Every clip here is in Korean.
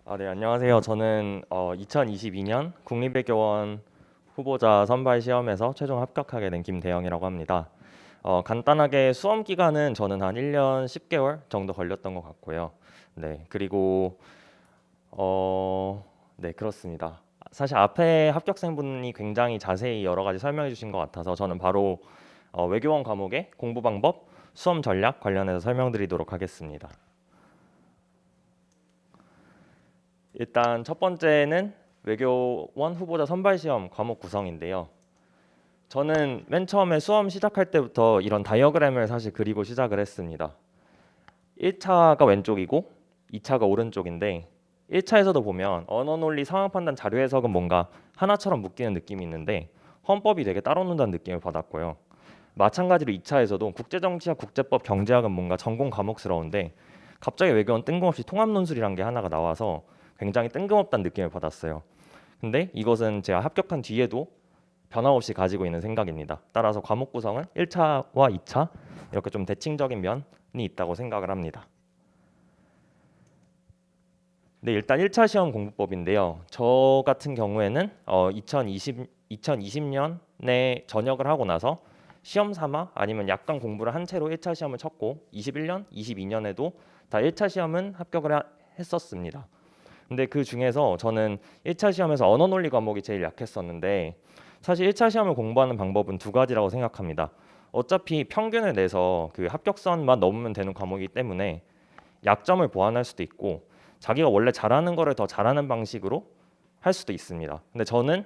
네, 안녕하세요. 저는 2022년 국립외교원 후보자 선발 시험에서 최종 합격하게 된 김대영이라고 합니다. 간단하게 수험 기간은 저는 한 1년 10개월 정도 걸렸던 것 같고요. 네, 그리고 네, 그렇습니다. 사실 앞에 합격생분이 굉장히 자세히 여러 가지 설명해 주신 것 같아서 저는 바로 외교원 과목의 공부 방법, 수험 전략 관련해서 설명드리도록 하겠습니다. 일단 첫 번째는 외교원 후보자 선발 시험 과목 구성인데요. 저는 맨 처음에 수험 시작할 때부터 이런 다이어그램을 사실 그리고 시작을 했습니다. 1차가 왼쪽이고 2차가 오른쪽인데 1차에서도 보면 언어 논리 상황 판단 자료 해석은 뭔가 하나처럼 묶이는 느낌이 있는데 헌법이 되게 따로 논다는 느낌을 받았고요. 마찬가지로 2차에서도 국제정치학, 국제법, 경제학은 뭔가 전공 과목스러운데 갑자기 외교원 뜬금없이 통합논술이란 게 하나가 나와서 굉장히 뜬금없다는 느낌을 받았어요. 근데 이것은 제가 합격한 뒤에도 변함없이 가지고 있는 생각입니다. 따라서 과목 구성은 1차와 2차 이렇게 좀 대칭적인 면이 있다고 생각을 합니다. 네, 일단 1차 시험 공부법인데요. 저 같은 경우에는 2020년에 전역을 하고 나서 시험 삼아 아니면 약간 공부를 한 채로 1차 시험을 쳤고 21년, 22년에도 다 1차 시험은 합격을 했었습니다. 근데 그 중에서 저는 1차 시험에서 언어 논리 과목이 제일 약했었는데 사실 1차 시험을 공부하는 방법은 두 가지라고 생각합니다. 어차피 평균을 내서 그 합격선만 넘으면 되는 과목이기 때문에 약점을 보완할 수도 있고 자기가 원래 잘하는 거를 더 잘하는 방식으로 할 수도 있습니다. 근데 저는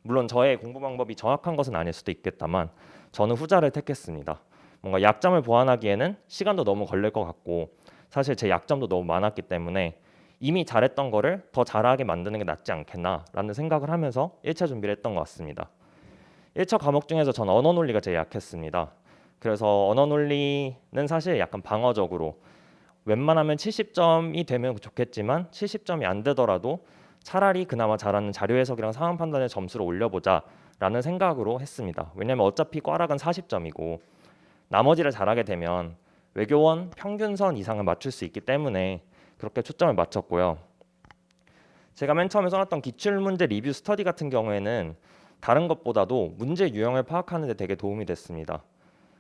물론 저의 공부 방법이 정확한 것은 아닐 수도 있겠다만 저는 후자를 택했습니다. 뭔가 약점을 보완하기에는 시간도 너무 걸릴 것 같고 사실 제 약점도 너무 많았기 때문에 이미 잘했던 거를 더 잘하게 만드는 게 낫지 않겠나라는 생각을 하면서 1차 준비를 했던 것 같습니다. 1차 과목 중에서 전 언어 논리가 제일 약했습니다. 그래서 언어 논리는 사실 약간 방어적으로 웬만하면 70점이 되면 좋겠지만 70점이 안 되더라도 차라리 그나마 잘하는 자료 해석이랑 상황 판단의 점수를 올려보자라는 생각으로 했습니다. 왜냐하면 어차피 꽈락은 40점이고 나머지를 잘하게 되면 외교원 평균선 이상을 맞출 수 있기 때문에 그렇게 초점을 맞췄고요. 제가 맨 처음에 써놨던 기출문제 리뷰 스터디 같은 경우에는 다른 것보다도 문제 유형을 파악하는 데 되게 도움이 됐습니다.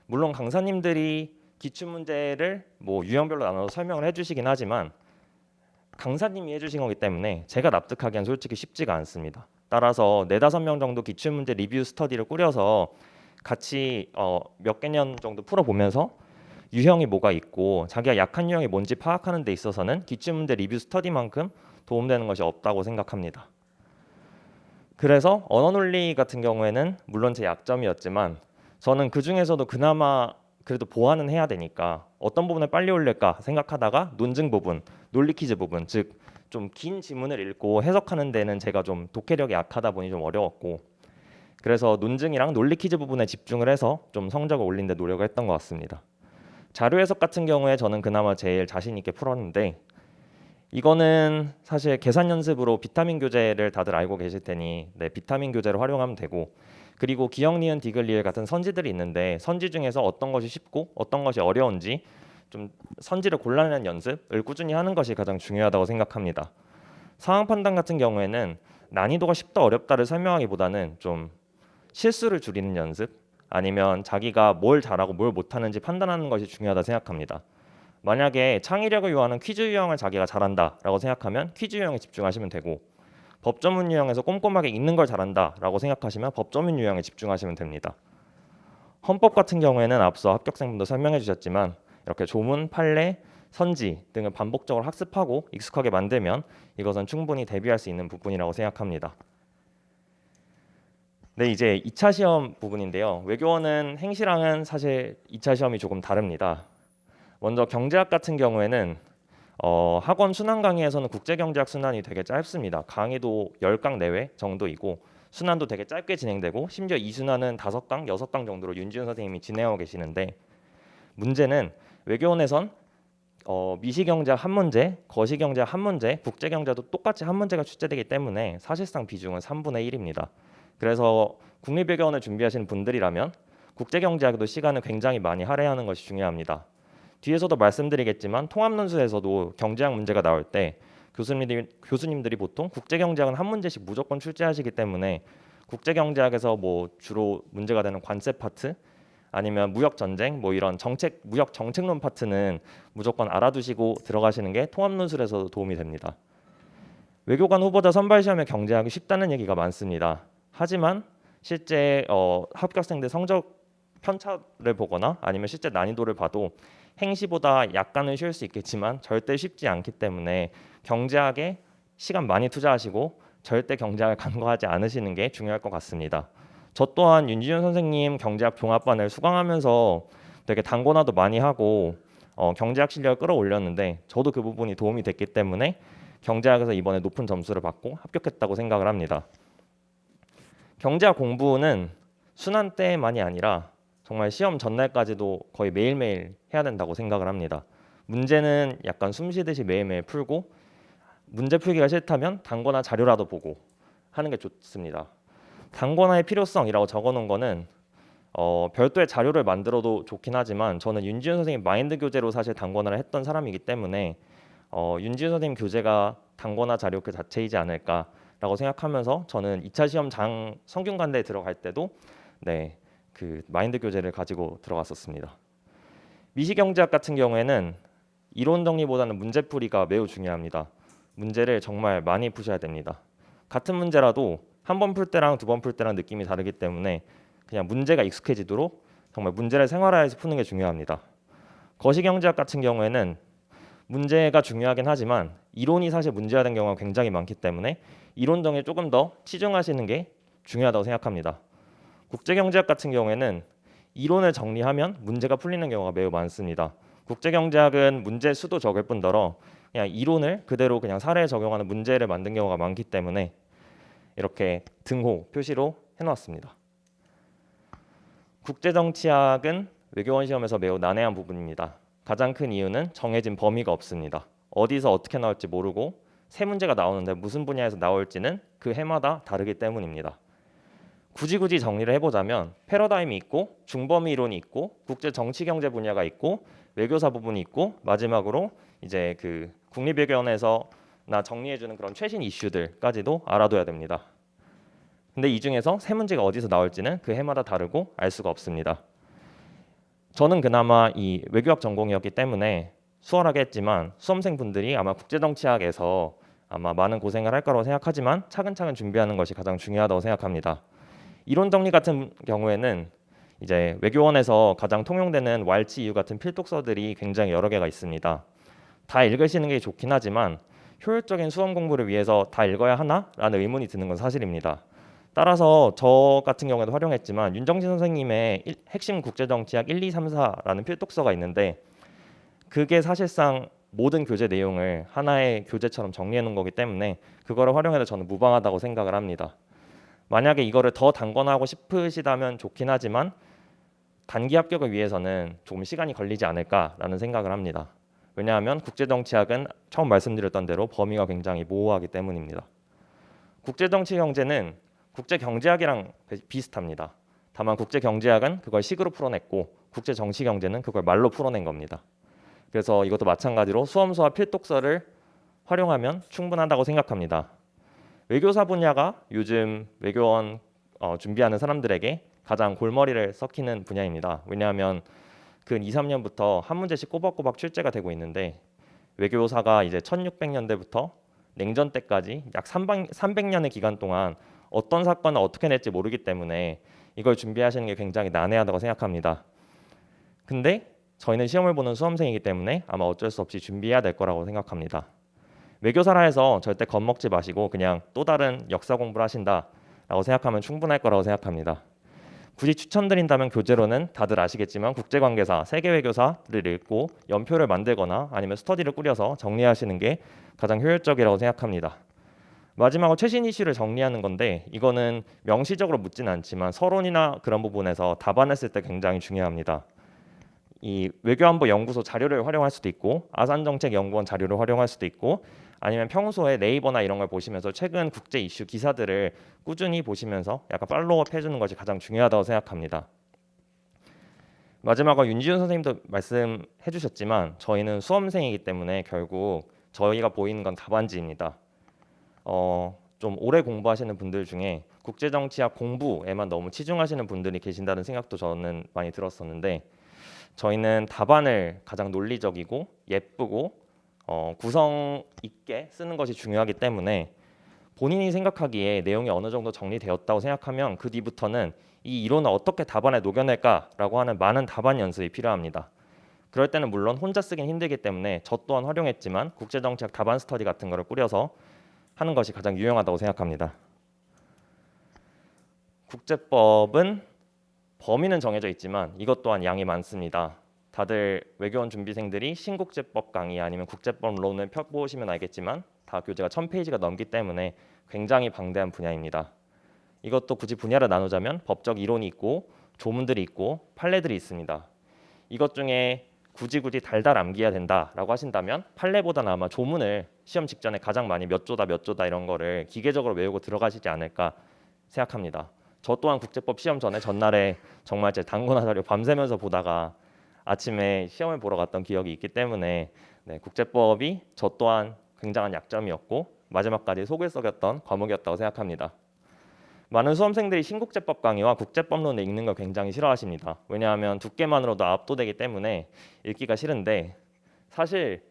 물론 강사님들이 기출문제를 뭐 유형별로 나눠서 설명을 해주시긴 하지만 강사님이 해주신 거기 때문에 제가 납득하기엔 솔직히 쉽지가 않습니다. 따라서 4~5명 정도 기출문제 리뷰 스터디를 꾸려서 같이 몇 개년 정도 풀어보면서 유형이 뭐가 있고 자기가 약한 유형이 뭔지 파악하는 데 있어서는 기출문제 리뷰 스터디만큼 도움되는 것이 없다고 생각합니다. 그래서 언어 논리 같은 경우에는 물론 제 약점이었지만 저는 그 중에서도 그나마 그래도 보완은 해야 되니까 어떤 부분을 빨리 올릴까 생각하다가 논증 부분, 논리 퀴즈 부분, 즉 좀 긴 지문을 읽고 해석하는 데는 제가 좀 독해력이 약하다 보니 좀 어려웠고 그래서 논증이랑 논리 퀴즈 부분에 집중을 해서 좀 성적을 올린 데 노력을 했던 것 같습니다. 자료 해석 같은 경우에 저는 그나마 제일 자신 있게 풀었는데 이거는 사실 계산 연습으로 비타민 교재를 다들 알고 계실 테니 네, 비타민 교재를 활용하면 되고 그리고 기역, 니은, 디귿, 리을 같은 선지들이 있는데 선지 중에서 어떤 것이 쉽고 어떤 것이 어려운지 좀 선지를 골라내는 연습을 꾸준히 하는 것이 가장 중요하다고 생각합니다. 상황 판단 같은 경우에는 난이도가 쉽다 어렵다를 설명하기보다는 좀 실수를 줄이는 연습 아니면 자기가 뭘 잘하고 뭘 못하는지 판단하는 것이 중요하다 생각합니다. 만약에 창의력을 요하는 퀴즈 유형을 자기가 잘한다라고 생각하면 퀴즈 유형에 집중하시면 되고 법조문 유형에서 꼼꼼하게 읽는 걸 잘한다라고 생각하시면 법조문 유형에 집중하시면 됩니다. 헌법 같은 경우에는 앞서 합격생분도 설명해 주셨지만 이렇게 조문, 판례, 선지 등을 반복적으로 학습하고 익숙하게 만들면 이것은 충분히 대비할 수 있는 부분이라고 생각합니다. 네, 이제 2차 시험 부분인데요. 외교원은 행시랑은 사실 2차 시험이 조금 다릅니다. 먼저 경제학 같은 경우에는 학원 순환 강의에서는 국제경제학 순환이 되게 짧습니다. 강의도 10강 내외 정도이고 순환도 되게 짧게 진행되고 심지어 2순환은 5강, 6강 정도로 윤지훈 선생님이 진행하고 계시는데 문제는 외교원에선 미시경제학 한 문제, 거시경제학 한 문제, 국제경제도 똑같이 한 문제가 출제되기 때문에 사실상 비중은 3분의 1입니다. 그래서 국립외교원을 준비하시는 분들이라면 국제경제학도 시간을 굉장히 많이 할애하는 것이 중요합니다. 뒤에서도 말씀드리겠지만 통합논술에서도 경제학 문제가 나올 때 교수님들이 보통 국제경제학은 한 문제씩 무조건 출제하시기 때문에 국제경제학에서 뭐 주로 문제가 되는 관세 파트 아니면 무역 전쟁 뭐 이런 무역 정책론 파트는 무조건 알아두시고 들어가시는 게 통합 논술에서도 도움이 됩니다. 외교관 후보자 선발 시험에 경제학이 쉽다는 얘기가 많습니다. 하지만 실제 합격생들 성적 편차를 보거나 아니면 실제 난이도를 봐도 행시보다 약간은 쉬울 수 있겠지만 절대 쉽지 않기 때문에 경제학에 시간 많이 투자하시고 절대 경제학을 간과하지 않으시는 게 중요할 것 같습니다. 저 또한 윤지윤 선생님 경제학 종합반을 수강하면서 되게 단권화도 많이 하고 경제학 실력을 끌어올렸는데 저도 그 부분이 도움이 됐기 때문에 경제학에서 이번에 높은 점수를 받고 합격했다고 생각을 합니다. 경제학 공부는 순환 때만이 아니라 정말 시험 전날까지도 거의 매일매일 해야 된다고 생각을 합니다. 문제는 약간 숨 쉬듯이 매일매일 풀고 문제 풀기가 싫다면 단권화 자료라도 보고 하는 게 좋습니다. 단권화의 필요성이라고 적어놓은 거는 별도의 자료를 만들어도 좋긴 하지만 저는 윤지윤 선생님 마인드 교재로 사실 단권화를 했던 사람이기 때문에 윤지윤 선생님 교재가 단권화 자료 그 자체이지 않을까라고 생각하면서 저는 2차 시험 성균관대에 들어갈 때도 그 마인드 교재를 가지고 들어갔었습니다. 미시경제학 같은 경우에는 이론 정리보다는 문제풀이가 매우 중요합니다. 문제를 정말 많이 푸셔야 됩니다. 같은 문제라도 한 번 풀 때랑 두 번 풀 때랑 느낌이 다르기 때문에 그냥 문제가 익숙해지도록 정말 문제를 생활화해서 푸는 게 중요합니다. 거시경제학 같은 경우에는 문제가 중요하긴 하지만 이론이 사실 문제화된 경우가 굉장히 많기 때문에 이론 정리에 조금 더 치중하시는 게 중요하다고 생각합니다. 국제경제학 같은 경우에는 이론을 정리하면 문제가 풀리는 경우가 매우 많습니다. 국제경제학은 문제 수도 적을 뿐더러 그냥 이론을 그대로 그냥 사례에 적용하는 문제를 만든 경우가 많기 때문에 이렇게 등호 표시로 해놓았습니다. 국제정치학은 외교원 시험에서 매우 난해한 부분입니다. 가장 큰 이유는 정해진 범위가 없습니다. 어디서 어떻게 나올지 모르고 세 문제가 나오는데 무슨 분야에서 나올지는 그 해마다 다르기 때문입니다. 굳이 정리를 해보자면 패러다임이 있고 중범위 이론이 있고 국제 정치 경제 분야가 있고 외교사 부분이 있고 마지막으로 이제 그 국립외교원에서 정리해주는 그런 최신 이슈들까지도 알아둬야 됩니다. 근데 이 중에서 세 문제가 어디서 나올지는 그 해마다 다르고 알 수가 없습니다. 저는 그나마 이 외교학 전공이었기 때문에 수월하게 했지만 수험생분들이 아마 국제정치학에서 아마 많은 고생을 할 거라고 생각하지만 차근차근 준비하는 것이 가장 중요하다고 생각합니다. 이론 정리 같은 경우에는 이제 외교원에서 가장 통용되는 왈츠 이유 같은 필독서들이 굉장히 여러 개가 있습니다. 다 읽으시는 게 좋긴 하지만 효율적인 수험 공부를 위해서 다 읽어야 하나? 라는 의문이 드는 건 사실입니다. 따라서 저 같은 경우에도 활용했지만 윤정신 선생님의 핵심 국제정치학 1, 2, 3, 4라는 필독서가 있는데 그게 사실상 모든 교재 내용을 하나의 교재처럼 정리해 놓은 거기 때문에 그거를 활용해도 저는 무방하다고 생각을 합니다. 만약에 이거를 더 단권화하고 싶으시다면 좋긴 하지만 단기 합격을 위해서는 조금 시간이 걸리지 않을까라는 생각을 합니다. 왜냐하면 국제정치학은 처음 말씀드렸던 대로 범위가 굉장히 모호하기 때문입니다. 국제정치 경제는 국제경제학이랑 비슷합니다. 다만 국제경제학은 그걸 식으로 풀어냈고 국제정치 경제는 그걸 말로 풀어낸 겁니다. 그래서 이것도 마찬가지로 수험서와 필독서를 활용하면 충분하다고 생각합니다. 외교사 분야가 요즘 외교원 준비하는 사람들에게 가장 골머리를 썩히는 분야입니다. 왜냐하면 근 2, 3년부터 한 문제씩 꼬박꼬박 출제가 되고 있는데 외교사가 이제 1600년대부터 냉전 때까지 약 300년의 기간 동안 어떤 사건을 어떻게 낼지 모르기 때문에 이걸 준비하시는 게 굉장히 난해하다고 생각합니다. 근데 저희는 시험을 보는 수험생이기 때문에 아마 어쩔 수 없이 준비해야 될 거라고 생각합니다. 외교사라 해서 절대 겁먹지 마시고 그냥 또 다른 역사 공부를 하신다라고 생각하면 충분할 거라고 생각합니다. 굳이 추천드린다면 교재로는 다들 아시겠지만 국제관계사, 세계외교사를 읽고 연표를 만들거나 아니면 스터디를 꾸려서 정리하시는 게 가장 효율적이라고 생각합니다. 마지막으로 최신 이슈를 정리하는 건데 이거는 명시적으로 묻진 않지만 서론이나 그런 부분에서 답안했을 때 굉장히 중요합니다. 이 외교안보연구소 자료를 활용할 수도 있고 아산정책연구원 자료를 활용할 수도 있고 아니면 평소에 네이버나 이런 걸 보시면서 최근 국제 이슈 기사들을 꾸준히 보시면서 약간 팔로우업 해주는 것이 가장 중요하다고 생각합니다. 마지막으로 윤지윤 선생님도 말씀해 주셨지만 저희는 수험생이기 때문에 결국 저희가 보이는 건 답안지입니다. 좀 오래 공부하시는 분들 중에 국제정치학 공부에만 너무 치중하시는 분들이 계신다는 생각도 저는 많이 들었었는데, 저희는 답안을 가장 논리적이고 예쁘고 구성 있게 쓰는 것이 중요하기 때문에 본인이 생각하기에 내용이 어느 정도 정리되었다고 생각하면 그 뒤부터는 이 이론을 어떻게 답안에 녹여낼까라고 하는 많은 답안 연습이 필요합니다. 그럴 때는 물론 혼자 쓰긴 힘들기 때문에 저 또한 활용했지만 국제정치학 답안 스터디 같은 거를 꾸려서 하는 것이 가장 유용하다고 생각합니다. 국제법은 범위는 정해져 있지만 이것 또한 양이 많습니다. 다들 외교원 준비생들이 신국제법 강의 아니면 국제법론을 펴보시면 알겠지만 다 교재가 1000페이지가 넘기 때문에 굉장히 방대한 분야입니다. 이것도 굳이 분야를 나누자면 법적 이론이 있고 조문들이 있고 판례들이 있습니다. 이것 중에 굳이 달달 암기해야 된다라고 하신다면 판례보다는 아마 조문을 시험 직전에 가장 많이 몇 조다 이런 거를 기계적으로 외우고 들어가시지 않을까 생각합니다. 저 또한 국제법 시험 전날에 정말 제 단권화 자료 밤새면서 보다가 아침에 시험을 보러 갔던 기억이 있기 때문에 국제법이 저 또한 굉장한 약점이었고 마지막까지 속을 썩였던 과목이었다고 생각합니다. 많은 수험생들이 신국제법 강의와 국제법론을 읽는 걸 굉장히 싫어하십니다. 왜냐하면 두께만으로도 압도되기 때문에 읽기가 싫은데, 사실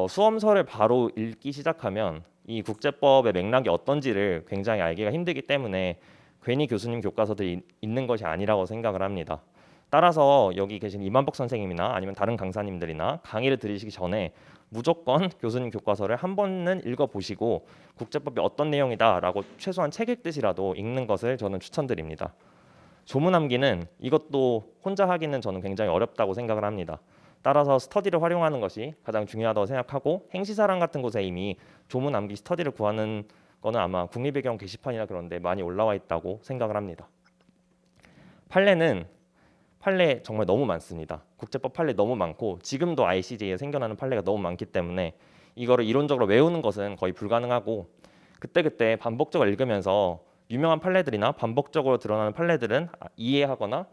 수험서를 바로 읽기 시작하면 이 국제법의 맥락이 어떤지를 굉장히 알기가 힘들기 때문에 괜히 교수님 교과서들이 있는 것이 아니라고 생각을 합니다. 따라서 여기 계신 이만복 선생님이나 아니면 다른 강사님들이나 강의를 들으시기 전에 무조건 교수님 교과서를 한 번은 읽어보시고 국제법이 어떤 내용이다라고 최소한 책 읽듯이라도 읽는 것을 저는 추천드립니다. 조문 암기는 이것도 혼자 하기는 저는 굉장히 어렵다고 생각을 합니다. 따라서 스터디를 활용하는 것이 가장 중요하다고 생각하고, 행시사랑 같은 곳에 이미 조문 암기 스터디를 구하는 거는 아마 국립외교원 게시판이나 그런 데 많이 올라와 있다고 생각을 합니다. 판례 정말 너무 많습니다. 국제법 판례 너무 많고 지금도 ICJ에 생겨나는 판례가 너무 많기 때문에 이거를 이론적으로 외우는 것은 거의 불가능하고, 그때그때 반복적으로 읽으면서 유명한 판례들이나 반복적으로 드러나는 판례들은 이해하거나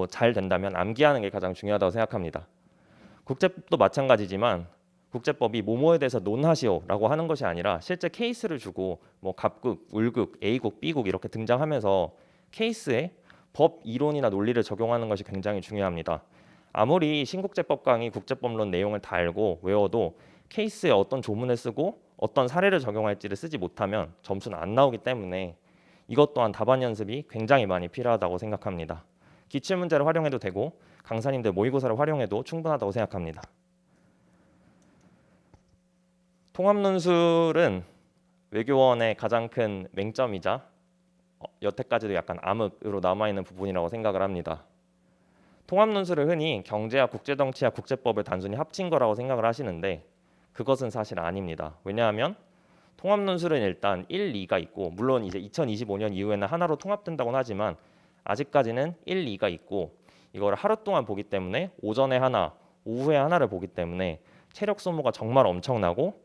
잘 된다면 암기하는 게 가장 중요하다고 생각합니다. 국제법도 마찬가지지만 국제법이 뭐뭐에 대해서 논하시오라고 하는 것이 아니라 실제 케이스를 주고 갑국, 울국, A국, B국 이렇게 등장하면서 케이스에 법 이론이나 논리를 적용하는 것이 굉장히 중요합니다. 아무리 신국제법 강의, 국제법론 내용을 다 알고 외워도 케이스에 어떤 조문을 쓰고 어떤 사례를 적용할지를 쓰지 못하면 점수는 안 나오기 때문에 이것 또한 답안 연습이 굉장히 많이 필요하다고 생각합니다. 기출문제를 활용해도 되고 강사님들 모의고사를 활용해도 충분하다고 생각합니다. 통합논술은 외교원의 가장 큰 맹점이자 여태까지도 약간 암흑으로 남아있는 부분이라고 생각을 합니다. 통합논술을 흔히 경제학, 국제정치학, 국제법을 단순히 합친 거라고 생각을 하시는데 그것은 사실 아닙니다. 왜냐하면 통합논술은 일단 1, 2가 있고, 물론 이제 2025년 이후에는 하나로 통합된다고는 하지만 아직까지는 1, 2가 있고, 이걸 하루 동안 보기 때문에 오전에 하나, 오후에 하나를 보기 때문에 체력 소모가 정말 엄청나고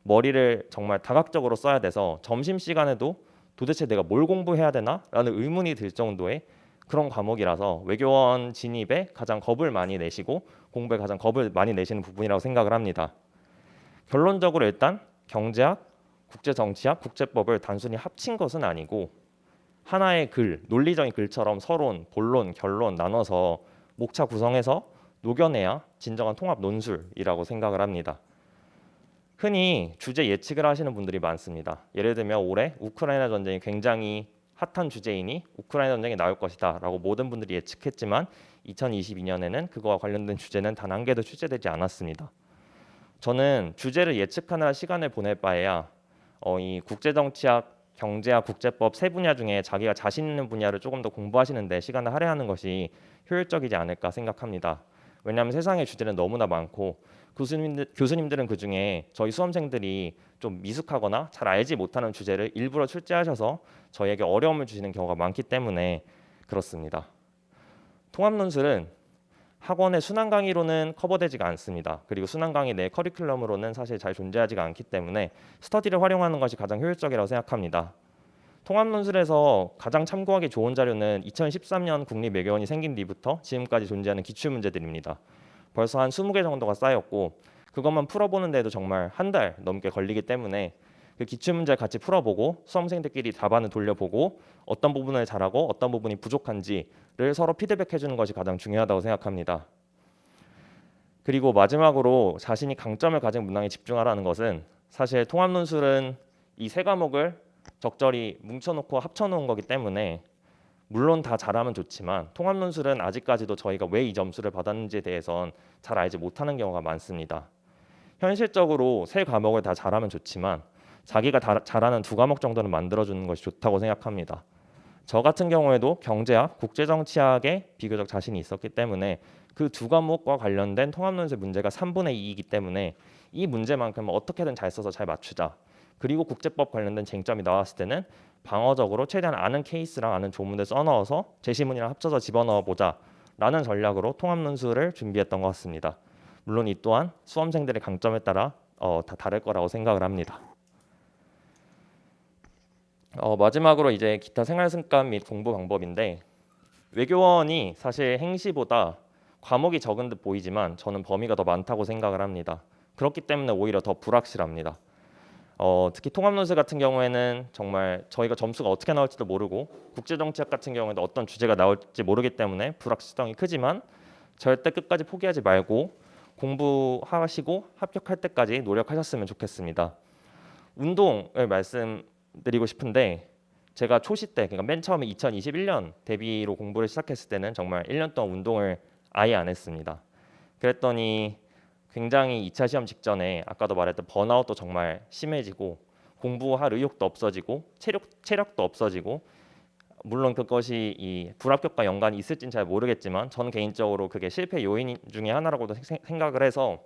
머리를 정말 다각적으로 써야 돼서 점심시간에도 도대체 내가 뭘 공부해야 되나? 라는 의문이 들 정도의 그런 과목이라서 외교원 진입에 가장 겁을 많이 내시고 공부에 가장 겁을 많이 내시는 부분이라고 생각을 합니다. 결론적으로 일단 경제학, 국제정치학, 국제법을 단순히 합친 것은 아니고 하나의 글, 논리적인 글처럼 서론, 본론, 결론 나눠서 목차 구성해서 녹여내야 진정한 통합 논술이라고 생각을 합니다. 흔히 주제 예측을 하시는 분들이 많습니다. 예를 들면 올해 우크라이나 전쟁이 굉장히 핫한 주제이니 우크라이나 전쟁이 나올 것이다 라고 모든 분들이 예측했지만 2022년에는 그거와 관련된 주제는 단 한 개도 출제되지 않았습니다. 저는 주제를 예측하느라 시간을 보낼 바에야 이 국제정치학, 경제학, 국제법 세 분야 중에 자기가 자신 있는 분야를 조금 더 공부하시는데 시간을 할애하는 것이 효율적이지 않을까 생각합니다. 왜냐하면 세상의 주제는 너무나 많고 교수님들은 그중에 저희 수험생들이 좀 미숙하거나 잘 알지 못하는 주제를 일부러 출제하셔서 저희에게 어려움을 주시는 경우가 많기 때문에 그렇습니다. 통합논술은 학원의 순환 강의로는 커버되지가 않습니다. 그리고 순환 강의 내 커리큘럼으로는 사실 잘 존재하지가 않기 때문에 스터디를 활용하는 것이 가장 효율적이라고 생각합니다. 통합논술에서 가장 참고하기 좋은 자료는 2013년 국립외교원이 생긴 뒤부터 지금까지 존재하는 기출문제들입니다. 벌써 한 20개 정도가 쌓였고 그것만 풀어보는데도 정말 한 달 넘게 걸리기 때문에 그 기출문제 같이 풀어보고 수험생들끼리 답안을 돌려보고 어떤 부분을 잘하고 어떤 부분이 부족한지를 서로 피드백해주는 것이 가장 중요하다고 생각합니다. 그리고 마지막으로 자신이 강점을 가진 문항에 집중하라는 것은 사실 통합논술은 이 세 과목을 적절히 뭉쳐놓고 합쳐놓은 거기 때문에 물론 다 잘하면 좋지만 통합논술은 아직까지도 저희가 왜 이 점수를 받았는지에 대해선 잘 알지 못하는 경우가 많습니다. 현실적으로 세 과목을 다 잘하면 좋지만 자기가 잘하는 두 과목 정도는 만들어주는 것이 좋다고 생각합니다. 저 같은 경우에도 경제학, 국제정치학에 비교적 자신이 있었기 때문에 그 두 과목과 관련된 통합논술 문제가 3분의 2이기 때문에 이 문제만큼은 어떻게든 잘 써서 잘 맞추자. 그리고 국제법 관련된 쟁점이 나왔을 때는 방어적으로 최대한 아는 케이스랑 아는 조문을 써넣어서 제시문이랑 합쳐서 집어넣어 보자 라는 전략으로 통합논술을 준비했던 것 같습니다. 물론 이 또한 수험생들의 강점에 따라 다 다를 거라고 생각을 합니다. 마지막으로 이제 기타 생활습관 및 공부 방법인데 외교원이 사실 행시보다 과목이 적은 듯 보이지만 저는 범위가 더 많다고 생각을 합니다. 그렇기 때문에 오히려 더 불확실합니다. 특히 통합논술 같은 경우에는 정말 저희가 점수가 어떻게 나올지도 모르고 국제정치학 같은 경우에도 어떤 주제가 나올지 모르기 때문에 불확실성이 크지만 절대 끝까지 포기하지 말고 공부하시고 합격할 때까지 노력하셨으면 좋겠습니다. 운동을 말씀드리고 싶은데 제가 초시 때 그러니까 맨 처음에 2021년 대비로 공부를 시작했을 때는 정말 1년 동안 운동을 아예 안 했습니다. 그랬더니 굉장히 2차 시험 직전에 아까도 말했던 번아웃도 정말 심해지고 공부할 의욕도 없어지고 체력도 없어지고 물론 그것이 이 불합격과 연관이 있을진 잘 모르겠지만 저는 개인적으로 그게 실패 요인 중에 하나라고도 생각을 해서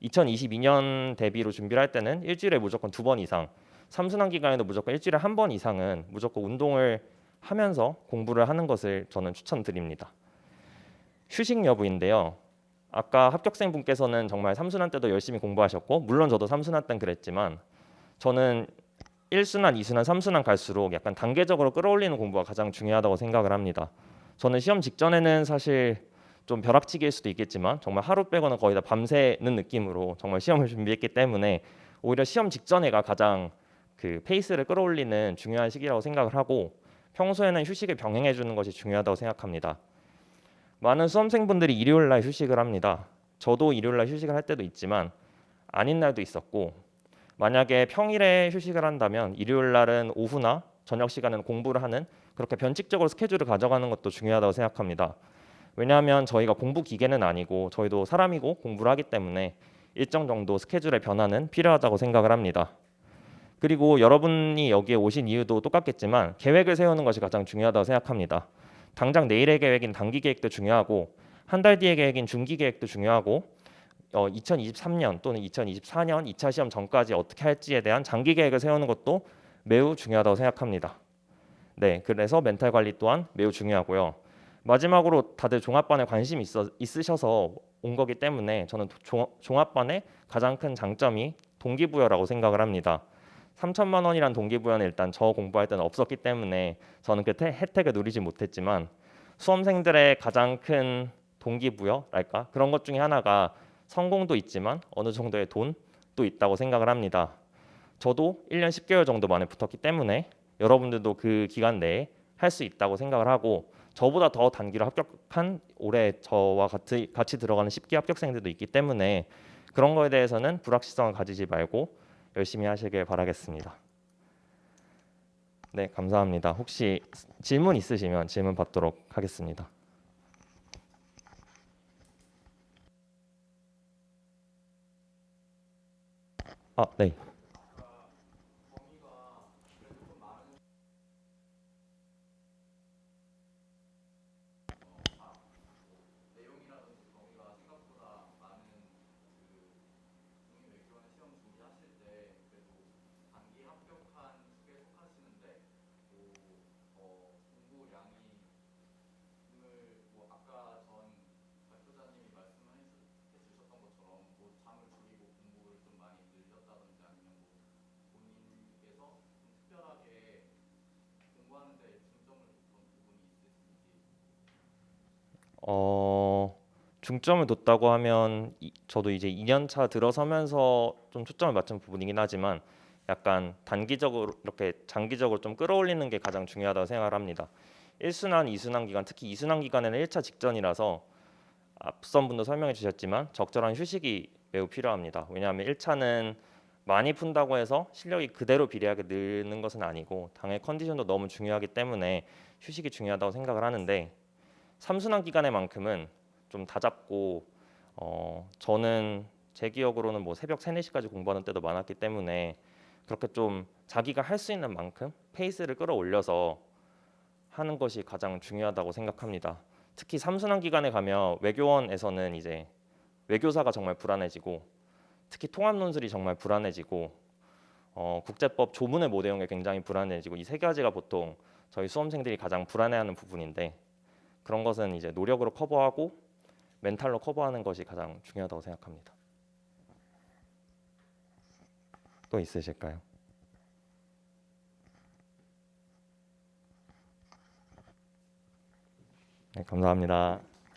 2022년 대비로 준비를 할 때는 일주일에 무조건 2번 이상 3순환 기간에도 무조건 일주일에 1번 이상은 무조건 운동을 하면서 공부를 하는 것을 저는 추천드립니다. 휴식 여부인데요. 아까 합격생분께서는 정말 3순환 때도 열심히 공부하셨고 물론 저도 3순환 때는 그랬지만 저는 1순환, 2순환, 3순환 갈수록 약간 단계적으로 끌어올리는 공부가 가장 중요하다고 생각을 합니다. 저는 시험 직전에는 사실 좀 벼락치기일 수도 있겠지만 정말 하루 빼고는 거의 다 밤새는 느낌으로 정말 시험을 준비했기 때문에 오히려 시험 직전에가 가장 그 페이스를 끌어올리는 중요한 시기라고 생각을 하고 평소에는 휴식을 병행해 주는 것이 중요하다고 생각합니다. 많은 수험생분들이 일요일 날 휴식을 합니다. 저도 일요일 날 휴식을 할 때도 있지만 아닌 날도 있었고 만약에 평일에 휴식을 한다면 일요일 날은 오후나 저녁 시간에는 공부를 하는 그렇게 변칙적으로 스케줄을 가져가는 것도 중요하다고 생각합니다. 왜냐하면 저희가 공부 기계는 아니고 저희도 사람이고 공부를 하기 때문에 일정 정도 스케줄의 변화는 필요하다고 생각을 합니다. 그리고 여러분이 여기에 오신 이유도 똑같겠지만 계획을 세우는 것이 가장 중요하다고 생각합니다. 당장 내일의 계획인 단기 계획도 중요하고 한 달 뒤의 계획인 중기 계획도 중요하고 2023년 또는 2024년 2차 시험 전까지 어떻게 할지에 대한 장기 계획을 세우는 것도 매우 중요하다고 생각합니다. 네, 그래서 멘탈 관리 또한 매우 중요하고요. 마지막으로 다들 종합반에 관심이 있으셔서 온 거기 때문에 저는 종합반의 가장 큰 장점이 동기부여라고 생각을 합니다. 3천만 원이란 동기부여는 일단 저 공부할 때는 없었기 때문에 저는 그 혜택을 누리지 못했지만 수험생들의 가장 큰 동기부여랄까 그런 것 중에 하나가 성공도 있지만 어느 정도의 돈도 있다고 생각을 합니다. 저도 1년 10개월 정도 만에 붙었기 때문에 여러분들도 그 기간 내에 할 수 있다고 생각을 하고 저보다 더 단기로 합격한 올해 저와 같이 들어가는 10기 합격생들도 있기 때문에 그런 거에 대해서는 불확실성을 가지지 말고 열심히 하시길 바라겠습니다. 네, 감사합니다. 혹시 질문 있으시면 질문 받도록 하겠습니다. 네. 중점을 뒀다고 하면 저도 이제 2년 차 들어서면서 좀 초점을 맞춘 부분이긴 하지만 약간 단기적으로 이렇게 장기적으로 좀 끌어올리는 게 가장 중요하다고 생각을 합니다. 1순환, 2순환 기간, 특히 2순환 기간에는 1차 직전이라서 앞선 분도 설명해 주셨지만 적절한 휴식이 매우 필요합니다. 왜냐하면 1차는 많이 푼다고 해서 실력이 그대로 비례하게 느는 것은 아니고 당의 컨디션도 너무 중요하기 때문에 휴식이 중요하다고 생각을 하는데 3순환 기간에만큼은 좀 다잡고 저는 제 기억으로는 뭐 새벽 3, 4시까지 공부하는 때도 많았기 때문에 그렇게 좀 자기가 할 수 있는 만큼 페이스를 끌어올려서 하는 것이 가장 중요하다고 생각합니다. 특히 3순환 기간에 가면 외교원에서는 이제 외교사가 정말 불안해지고 특히 통합 논술이 정말 불안해지고 국제법 조문을 못 외우는 게 굉장히 불안해지고 이 세 가지가 보통 저희 수험생들이 가장 불안해하는 부분인데 그런 것은 이제 노력으로 커버하고 멘탈로 커버하는 것이 가장 중요하다고 생각합니다. 또 있으실까요? 네, 감사합니다.